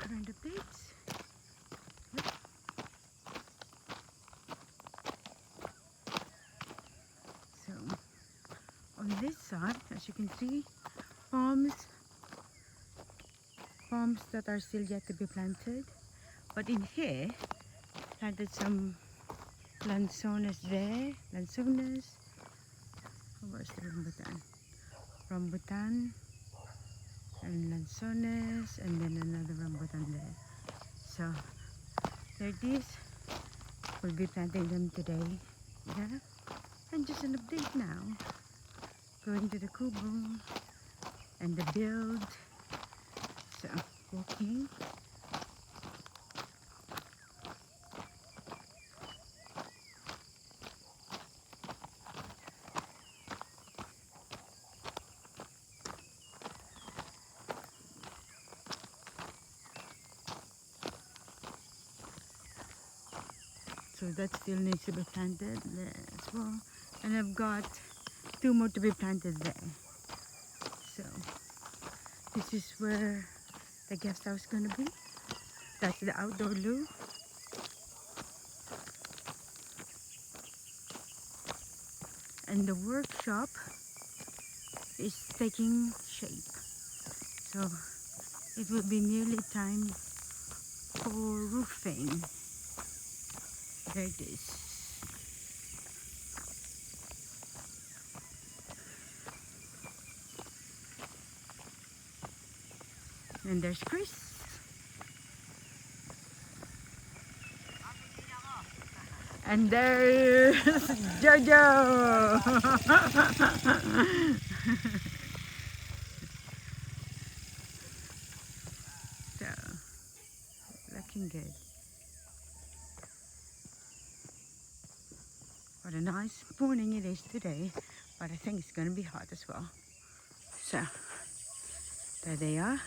current updates. Yep. So on this side, as you can see, palms that are still yet to be planted. But in here, planted some lanzones there. Lanzones. Where's the rambutan? Rambutan and lanzones, and then another rambutan there. So there it is. We'll be planting them today. Yeah. And just an update now. Going to the kubo and the build. So walking. So that still needs to be planted there as well. And I've got 2 more to be planted there. So this is where the guest house is gonna be. That's the outdoor loo. And the workshop is taking shape. So it will be nearly time for roofing. There it is. And there's Chris. And there's Jojo. So, looking good. What a nice morning it is today, but I think it's going to be hot as well. So, there they are.